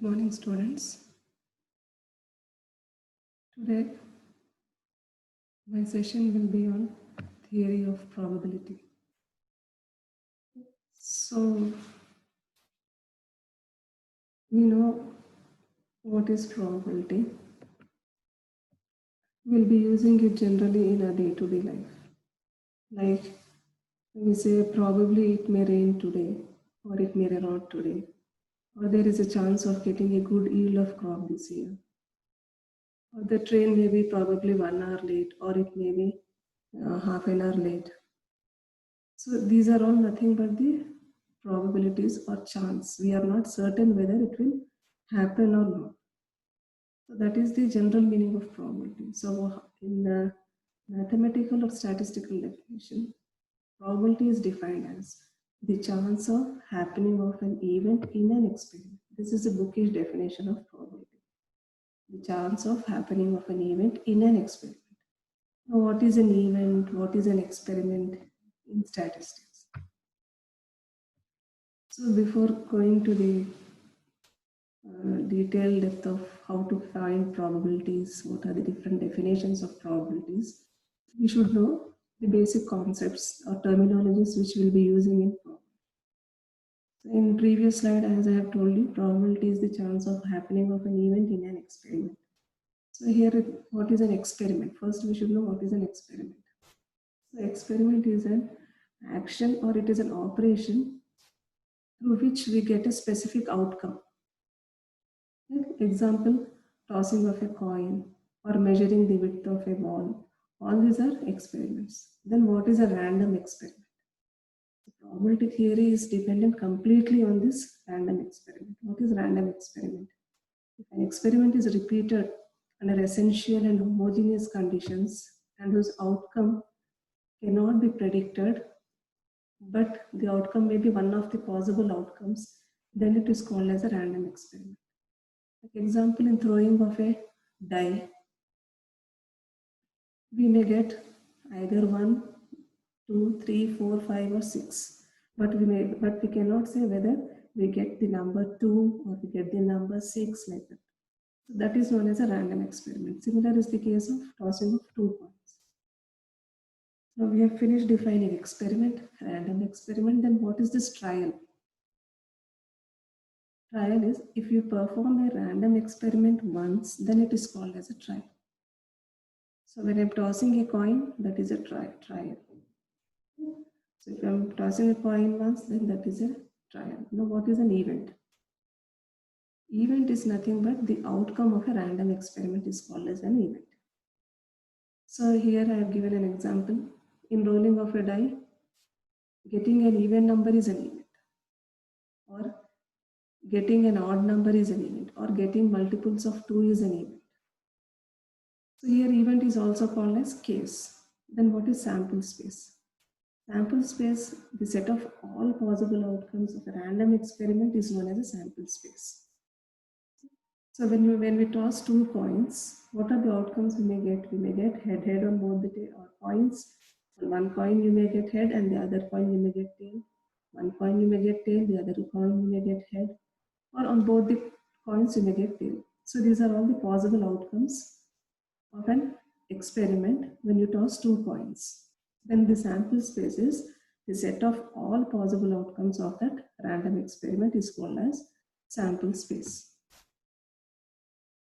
Good morning, students. Today, my session will be on theory of probability. So, we know what is probability. We'll be using it generally in our day-to-day life. Like we say, probably it may rain today, or it may rain not today, or there is a chance of getting a good yield of crop this year. Or the train may be probably 1 hour late, or it may be half an hour late. So these are all nothing but the probabilities or chance. We are not certain whether it will happen or not. So that is the general meaning of probability. So in the mathematical or statistical definition, probability is defined as the chance of happening of an event in an experiment. This is a bookish definition of probability. The chance of happening of an event in an experiment. Now, what is an event? What is an experiment in statistics? So before going to the detailed depth of how to find probabilities, what are the different definitions of probabilities, we should know the basic concepts or terminologies which we'll be using in probability. So in previous slide, as I have told you, probability is the chance of happening of an event in an experiment. So here, what is an experiment? First, we should know what is an experiment. So experiment is an action or it is an operation through which we get a specific outcome. Example, tossing of a coin or measuring the width of a ball. All these are experiments. Then what is a random experiment? The probability theory is dependent completely on this random experiment. What is random experiment? If an experiment is repeated under essential and homogeneous conditions and whose outcome cannot be predicted, but the outcome may be one of the possible outcomes, then it is called as a random experiment. Like example, in throwing of a die, we may get either 1, 2, 3, 4, 5 or 6, but we cannot say whether we get the number 2 or we get the number 6 like that. So that is known as a random experiment. Similar is the case of tossing of 2 coins. Now we have finished defining experiment, random experiment. Then what is this trial? Trial is if you perform a random experiment once, then it is called as a trial. So when I'm tossing a coin, that is a trial. So if I'm tossing a coin once, then that is a trial. Now what is an event? Event is nothing but the outcome of a random experiment is called as an event. So here I have given an example. In rolling of a die, getting an even number is an event, or getting an odd number is an event, or getting multiples of 2 is an event. So here event is also called as case. Then what is sample space? Sample space, the set of all possible outcomes of a random experiment is known as a sample space. So when we toss 2 coins, what are the outcomes we may get? We may get head on both the coins. On one coin you may get head and the other coin you may get tail. One coin you may get tail, the other coin you may get head. Or on both the coins you may get tail. So these are all the possible outcomes of an experiment when you toss 2 coins. Then the sample space is the set of all possible outcomes of that random experiment is called as sample space.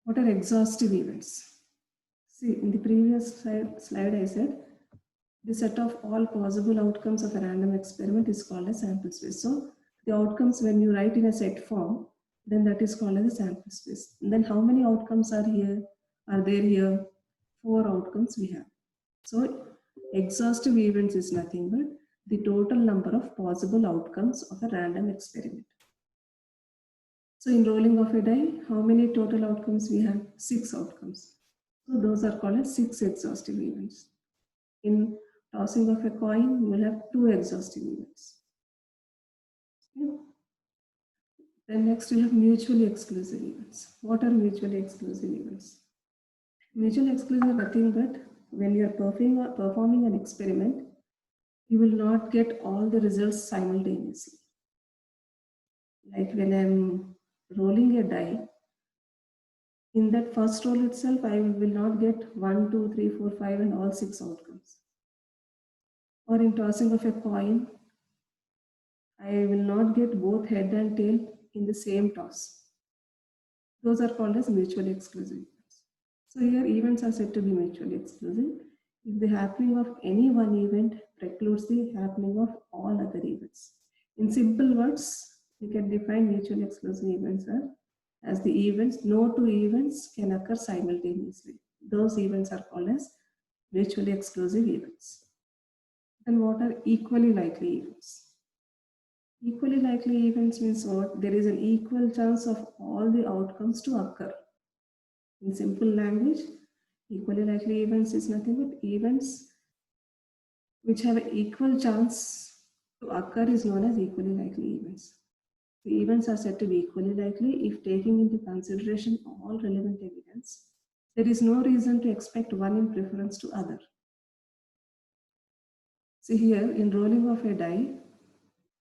What are exhaustive events? See, in the previous slide I said the set of all possible outcomes of a random experiment is called as sample space. So the outcomes when you write in a set form, then that is called as a sample space. And then how many outcomes are there here? 4 outcomes we have. So exhaustive events is nothing but the total number of possible outcomes of a random experiment. So in rolling of a die, how many total outcomes we have? 6 outcomes. So those are called as 6 exhaustive events. In tossing of a coin, you will have 2 exhaustive events. Okay. Then next we have mutually exclusive events. What are mutually exclusive events? Mutually exclusive is nothing but when you are performing an experiment, you will not get all the results simultaneously. Like when I'm rolling a die, in that first roll itself, I will not get 1, 2, 3, 4, 5 and all 6 outcomes. Or in tossing of a coin, I will not get both head and tail in the same toss. Those are called as mutually exclusive events. So here events are said to be mutually exclusive if the happening of any one event precludes the happening of all other events. In simple words, we can define mutually exclusive events as the events, no two events can occur simultaneously. Those events are called as mutually exclusive events. Then what are equally likely events? Equally likely events means what? There is an equal chance of all the outcomes to occur. In simple language, equally likely events is nothing but events which have an equal chance to occur is known as equally likely events. The events are said to be equally likely if taking into consideration all relevant evidence. There is no reason to expect one in preference to other. See here, in rolling of a die,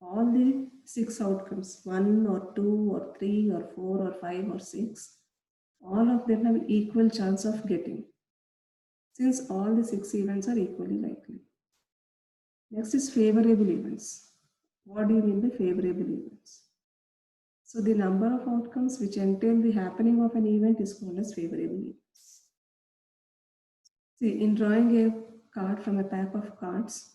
all the 6 outcomes, 1 or 2 or 3 or 4 or 5 or 6, all of them have an equal chance of getting, since all the 6 events are equally likely. Next is favorable events. What do you mean by favorable events? So the number of outcomes which entail the happening of an event is called as favorable events. See, in drawing a card from a pack of cards,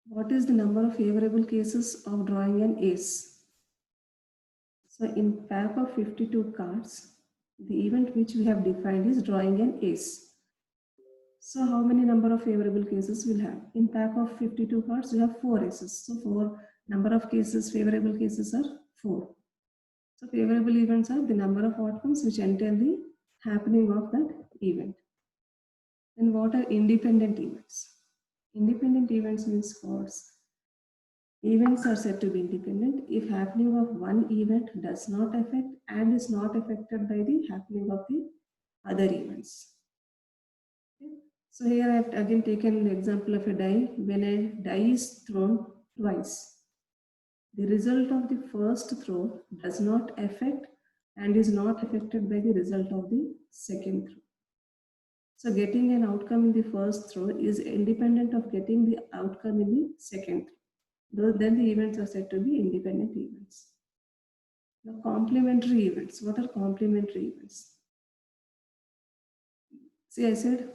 what is the number of favorable cases of drawing an ace? So in pack of 52 cards, the event which we have defined is drawing an ace. So how many number of favorable cases we'll have? In pack of 52 cards, we have 4 aces. So 4 number of cases, favorable cases are 4. So favorable events are the number of outcomes which entail the happening of that event. Then what are independent events? Independent events means false. Events are said to be independent if happening of one event does not affect and is not affected by the happening of the other events. Okay. So here I have again taken an example of a die. When a die is thrown twice, the result of the first throw does not affect and is not affected by the result of the second throw. So getting an outcome in the first throw is independent of getting the outcome in the second throw. Then the events are said to be independent events. Now complementary events. What are complementary events? See, I said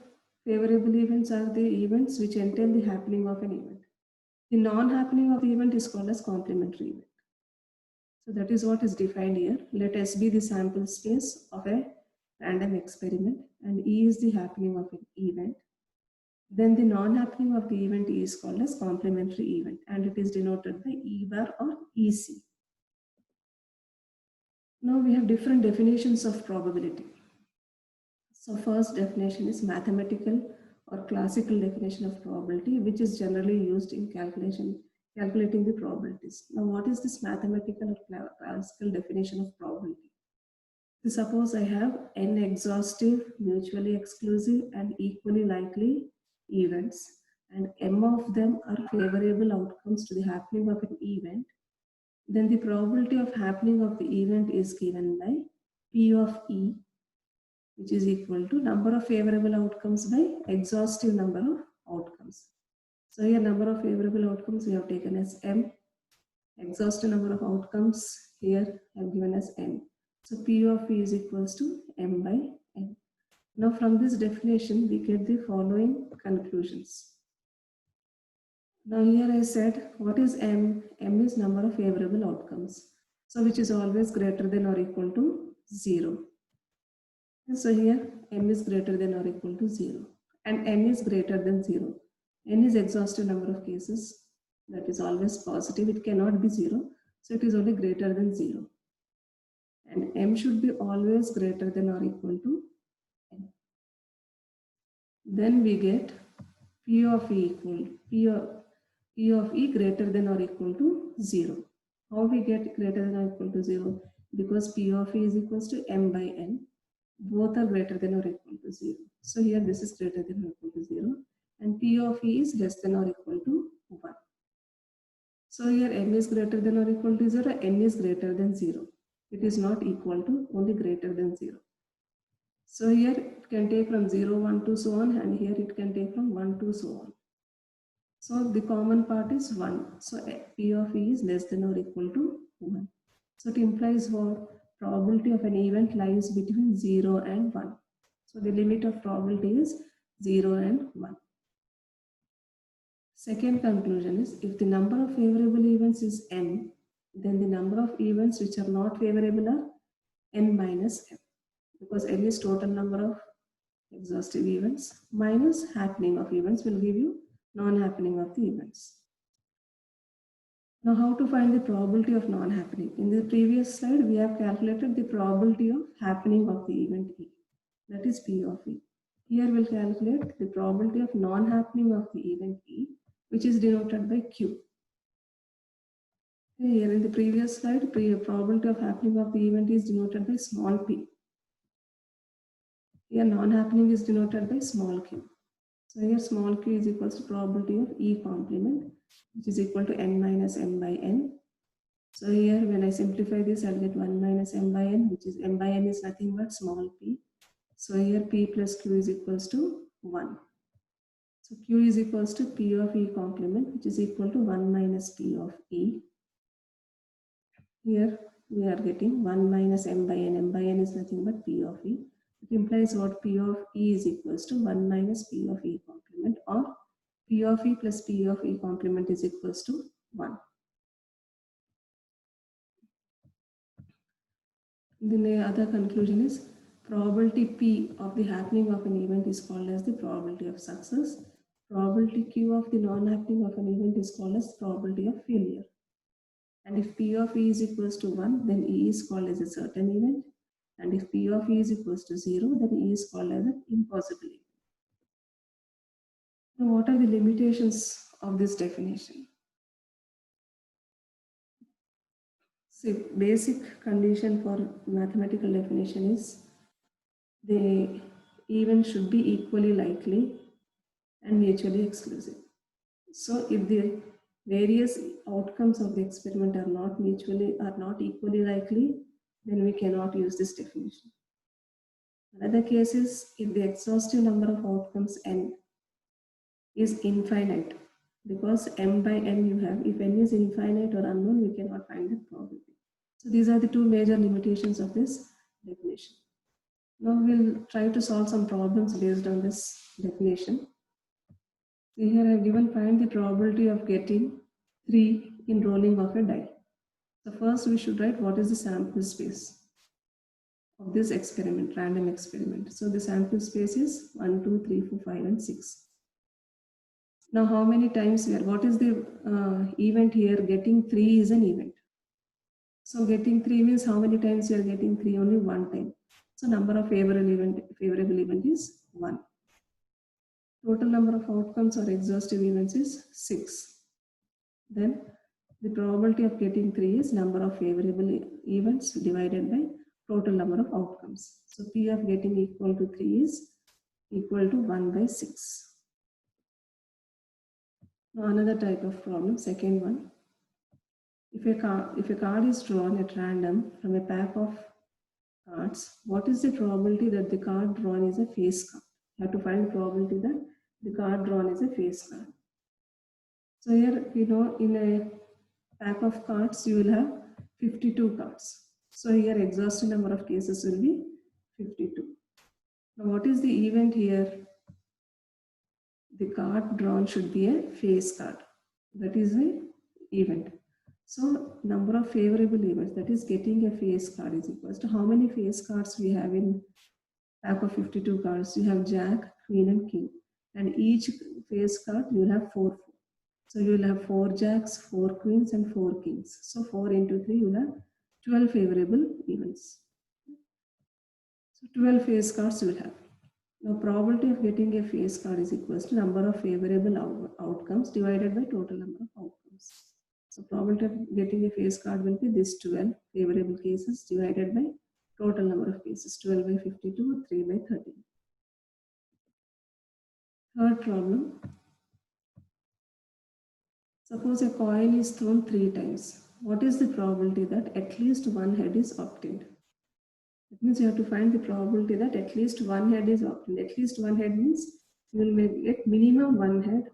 favorable events are the events which entail the happening of an event. The non-happening of the event is called as complementary event. So that is what is defined here. Let S be the sample space of a random experiment and E is the happening of an event. Then the non-happening of the event E is called as complementary event and it is denoted by E bar or EC. Now we have different definitions of probability. So first definition is mathematical or classical definition of probability, which is generally used in calculating the probabilities. Now what is this mathematical or classical definition of probability? So suppose I have n exhaustive, mutually exclusive and equally likely events and m of them are favorable outcomes to the happening of an event, then the probability of happening of the event is given by P of E, which is equal to number of favorable outcomes by exhaustive number of outcomes. So here number of favorable outcomes we have taken as m, exhaustive number of outcomes here I have given as n. So P of E is equals to m by n. Now from this definition we get the following conclusions. Now here I said what is m? M is number of favorable outcomes. So which is always greater than or equal to 0. And so here m is greater than or equal to 0 and n is greater than 0. N is exhaustive number of cases, that is always positive, it cannot be 0. So it is only greater than 0. And m should be always greater than or equal to n. Then we get P of E equal P of E greater than or equal to 0. How we get greater than or equal to 0? Because P of E is equals to m by n. Both are greater than or equal to 0. So here this is greater than or equal to 0 and P of E is less than or equal to 1. So here m is greater than or equal to 0, n is greater than 0. It is not equal to, only greater than 0. So here it can take from 0, 1 to so on, and here it can take from 1 to so on. So the common part is 1. So P of E is less than or equal to 1. So it implies what? Probability of an event lies between 0 and 1. So the limit of probability is 0 and 1. Second conclusion is, if the number of favorable events is n, then the number of events which are not favorable are n minus m, because n is total number of exhaustive events minus happening of events will give you non-happening of the events. Now, how to find the probability of non-happening? In the previous slide, we have calculated the probability of happening of the event E, that is P of E. Here we'll calculate the probability of non-happening of the event E, which is denoted by Q. Here in the previous slide, probability of happening of the event is denoted by small p. Here non-happening is denoted by small q. So here small q is equals to probability of E complement, which is equal to n minus m by n. So here when I simplify this, I'll get 1 minus m by n, which is m by n is nothing but small p. So here p plus q is equals to 1. So q is equals to p of E complement, which is equal to 1 minus p of E. Here we are getting 1 minus m by n. M by n is nothing but p of E. It implies what? P of E is equals to 1 minus p of E complement, or p of E plus p of E complement is equals to 1. Then the other conclusion is, probability P of the happening of an event is called as the probability of success. Probability Q of the non-happening of an event is called as probability of failure. And if P of E is equals to 1, then E is called as a certain event. And if P of E is equals to 0, then E is called as an impossible event. Now, what are the limitations of this definition? See, basic condition for mathematical definition is the event should be equally likely and mutually exclusive. So if the various outcomes of the experiment are not equally likely, then we cannot use this definition. Another case is if the exhaustive number of outcomes n is infinite, because m by n you have, if n is infinite or unknown, we cannot find the probability. So these are the two major limitations of this definition. Now we'll try to solve some problems based on this definition. So here I have given, find the probability of getting 3 in rolling of a die. So first we should write what is the sample space of this experiment, random experiment. So the sample space is 1, 2, 3, 4, 5 and 6. Now how many times we are, what is the event here? Getting 3 is an event. So getting 3 means how many times you are getting 3? Only one time. So number of favorable event is 1. Total number of outcomes or exhaustive events is 6. Then the probability of getting 3 is number of favorable events divided by total number of outcomes. So P of getting equal to 3 is equal to 1 by 6. Now another type of problem, second one. If a card is drawn at random from a pack of cards, what is the probability that the card drawn is a face card? You have to find the probability that the card drawn is a face card. So here, in a pack of cards, you will have 52 cards. So here exhaustive number of cases will be 52. Now what is the event here? The card drawn should be a face card. That is the event. So number of favorable events, that is getting a face card, is equals to how many face cards we have in pack of 52 cards. You have Jack, Queen and King. And each face card you will have 4. So you will have 4 Jacks, 4 Queens and 4 Kings. So 4 into 3 you will have 12 favorable events. So 12 face cards you will have. Now probability of getting a face card is equals to number of favorable outcomes divided by total number of outcomes. So probability of getting a face card will be this 12 favorable cases divided by total number of cases, 12 by 52, 3 by 13. Third problem. Suppose a coin is thrown 3 times. What is the probability that at least one head is obtained? That means you have to find the probability that at least one head is obtained. At least one head means you will get minimum one head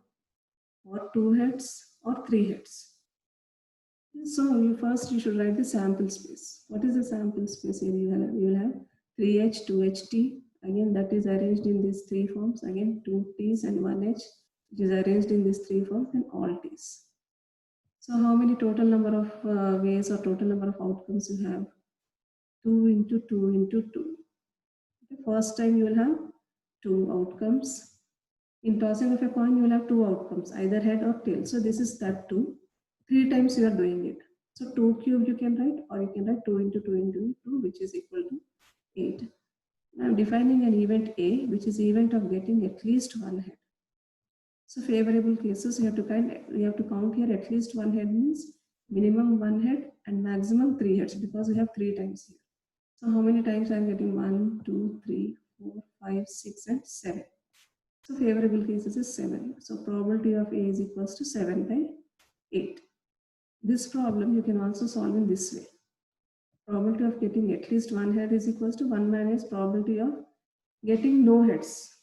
or two heads or three heads. So you should write the sample space. What is the sample space here? You will have 3H, 2HT. Again, that is arranged in these three forms. Again, 2T's and 1H, which is arranged in these three forms, and all T's. So how many total number of ways or total number of outcomes you have? 2 into 2 into 2. The first time you will have 2 outcomes. In tossing of a coin, you will have 2 outcomes, either head or tail. So this is that 2. 3 times you are doing it. So 2 cube you can write, or you can write 2 into 2 into 2, which is equal to 8. Now I am defining an event A, which is event of getting at least one head. So favorable cases, you have to count here at least one head means minimum one head and maximum 3 heads, because we have 3 times here. So how many times I am getting? 1, 2, 3, 4, 5, 6, and 7. So favorable cases is 7. So probability of A is equals to 7 by 8. This problem you can also solve in this way. Probability of getting at least one head is equals to 1 minus probability of getting no heads.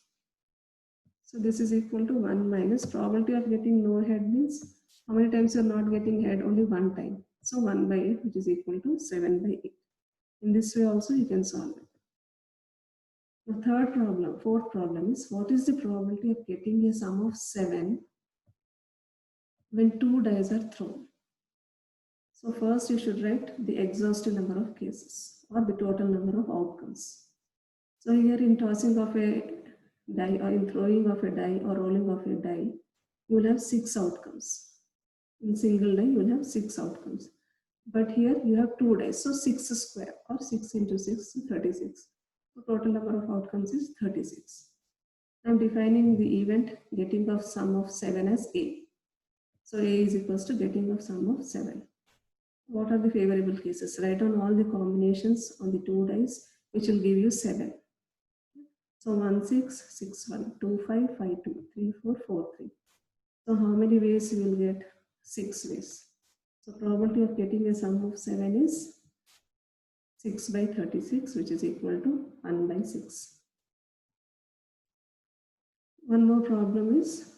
So this is equal to 1 minus probability of getting no head means how many times you are not getting head? Only one time. So 1 by 8, which is equal to 7 by 8. In this way also you can solve it. The fourth problem is, what is the probability of getting a sum of 7 when 2 dice are thrown? So first you should write the exhaustive number of cases or the total number of outcomes. So here in tossing of a die or in throwing of a die or rolling of a die, you will have 6 outcomes. In single die, you will have 6 outcomes. But here you have 2 dice, so 6 square or 6 into 6, 36. So total number of outcomes is 36. I am defining the event getting of sum of 7 as A. So A is equals to getting of sum of 7. What are the favorable cases? Write down all the combinations on the 2 dice, which will give you 7. So 1, 6, 6, 1, 2, 5, 5, 2, 3, 4, 4, 3. So how many ways you will get? 6 ways. So probability of getting a sum of 7 is 6 by 36, which is equal to 1 by 6. One more problem is,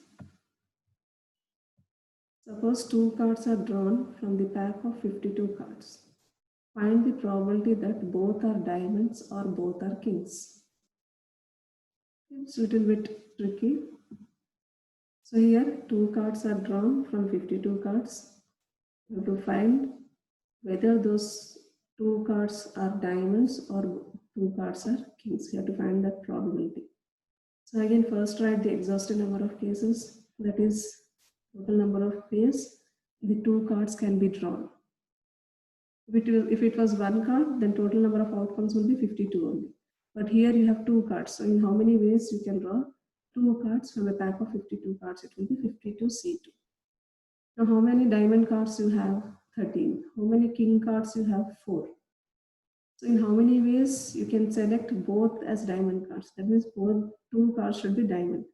suppose 2 cards are drawn from the pack of 52 cards. Find the probability that both are diamonds or both are kings. It's a little bit tricky. So here 2 cards are drawn from 52 cards. You have to find whether those 2 cards are diamonds or 2 cards are kings. You have to find that probability. So again, first write the exhaustive number of cases, that is total number of ways the 2 cards can be drawn. If it was 1 card, then total number of outcomes will be 52 only. But here you have 2 cards. So in how many ways you can draw 2 cards from a pack of 52 cards? It will be 52C2. Now how many diamond cards you have? 13. How many king cards you have? 4. So in how many ways you can select both as diamond cards? That means both 2 cards should be diamond.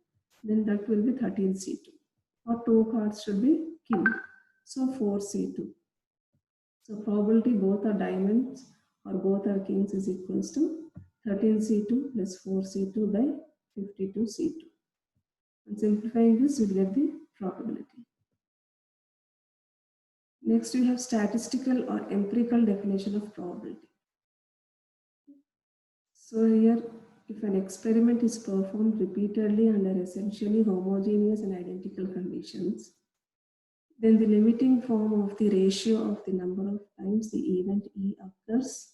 Then that will be 13C2. Or 2 cards should be king. So 4C2. So probability both are diamonds or both are kings is equals to 13C2 plus 4C2 by 52C2. And simplifying this, you will get the probability. Next, we have statistical or empirical definition of probability. So here, if an experiment is performed repeatedly under essentially homogeneous and identical conditions, then the limiting form of the ratio of the number of times the event E occurs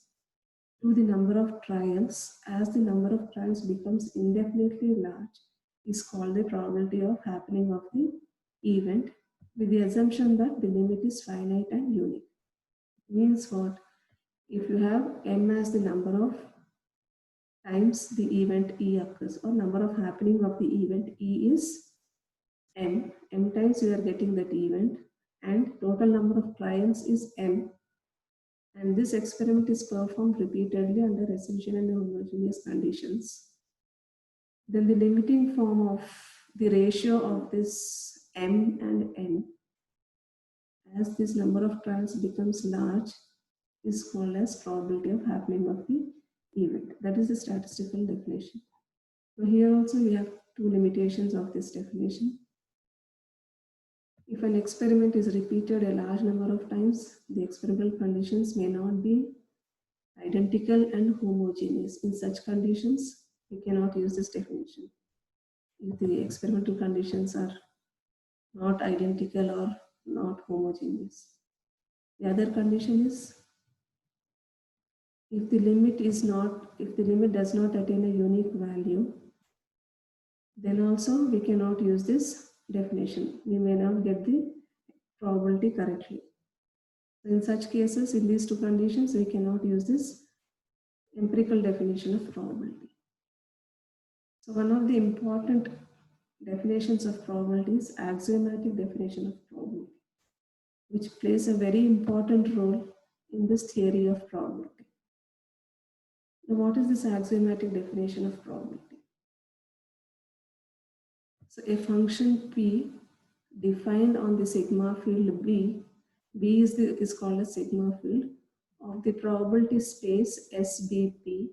to the number of trials as the number of trials becomes indefinitely large is called the probability of happening of the event, with the assumption that the limit is finite and unique. Means what? If you have m as the number of times the event E occurs, or number of happening of the event E is m times you are getting that event, and total number of trials is m, and this experiment is performed repeatedly under essential and homogeneous conditions, then the limiting form of the ratio of this m and n as this number of trials becomes large, is called as probability of happening of the event. That is the statistical definition. So here also we have two limitations of this definition. If an experiment is repeated a large number of times, the experimental conditions may not be identical and homogeneous. In such conditions, we cannot use this definition. If the experimental conditions are not identical or not homogeneous. The other condition is if the limit does not attain a unique value, then also we cannot use this definition. We may not get the probability correctly. So in such cases, in these two conditions, we cannot use this empirical definition of probability. So one of the important definitions of probability is axiomatic definition of probability, which plays a very important role in this theory of probability. Now, what is this axiomatic definition of probability? So a function p defined on the sigma field B is called a sigma field of the probability space SBP.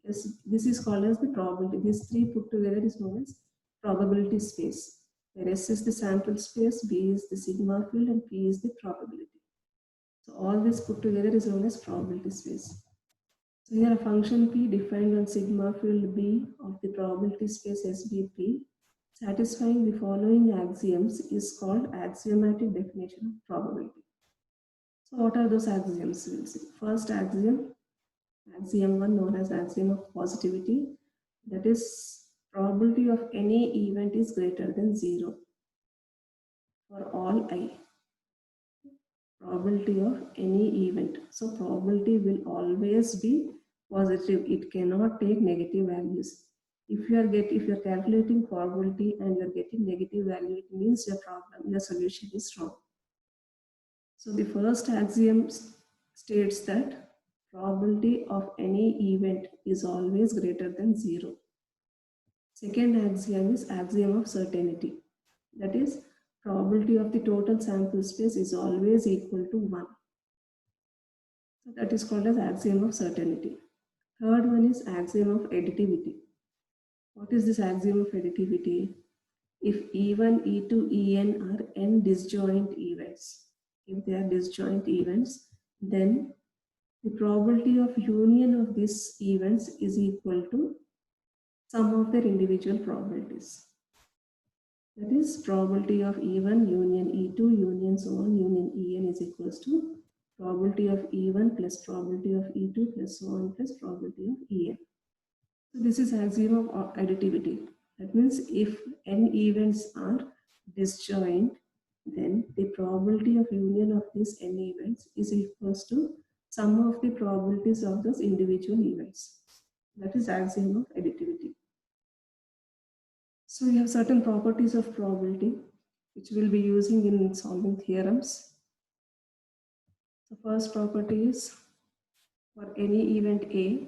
This is called as the probability. These three put together is known as probability space, where S is the sample space, B is the sigma field, and P is the probability. So all this put together is known as probability space. So here a function P defined on sigma field B of the probability space SBP satisfying the following axioms is called axiomatic definition of probability. So what are those axioms? We'll see. First axiom 1 known as axiom of positivity, that is probability of any event is greater than 0 for all I. Probability of any event. So probability will always be positive. It cannot take negative values. If you are calculating probability and you are getting negative value, it means your solution is wrong. So the first axiom states that probability of any event is always greater than 0. Second axiom is axiom of certainty. That is, probability of the total sample space is always equal to 1. So that is called as axiom of certainty. Third one is axiom of additivity. What is this axiom of additivity? If E1, E2, En are n disjoint events, if they are disjoint events, then the probability of union of these events is equal to sum of their individual probabilities. That is, probability of E1 union E2 union so on union En is equals to probability of E1 plus probability of E2 plus so on plus probability of En. So this is axiom of additivity. That means if n events are disjoint, then the probability of union of these n events is equals to sum of the probabilities of those individual events. That is axiom of additivity. So we have certain properties of probability which we'll be using in solving theorems. The first property is for any event A,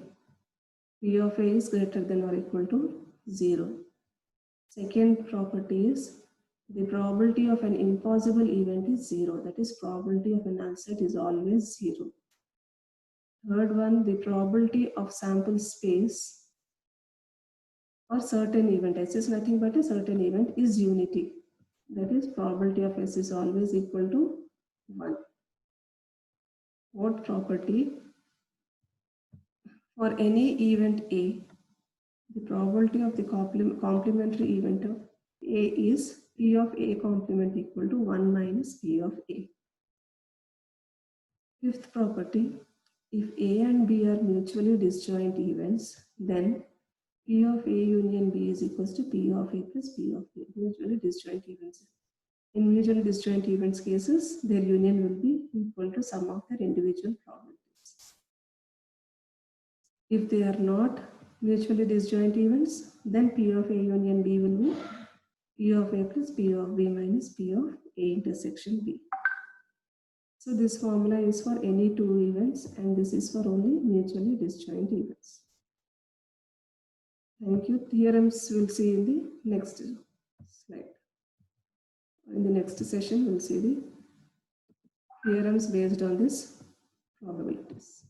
P of A is greater than or equal to 0. Second property is the probability of an impossible event is 0. That is, probability of an unset is always 0. Third one, the probability of sample space for certain event, S is nothing but a certain event, is unity. That is, probability of S is always equal to 1. Fourth property, for any event A, the probability of the complementary event of A is P of A complement equal to 1 minus P of A. Fifth property, if A and B are mutually disjoint events, then P of A union B is equals to P of A plus P of A, mutually disjoint events. In mutually disjoint events cases, their union will be equal to sum of their individual probabilities. If they are not mutually disjoint events, then P of A union B will be P of A plus P of B minus P of A intersection B. So this formula is for any two events and this is for only mutually disjoint events. Thank you. Theorems we'll see in the next slide. In the next session, we'll see the theorems based on this probabilities.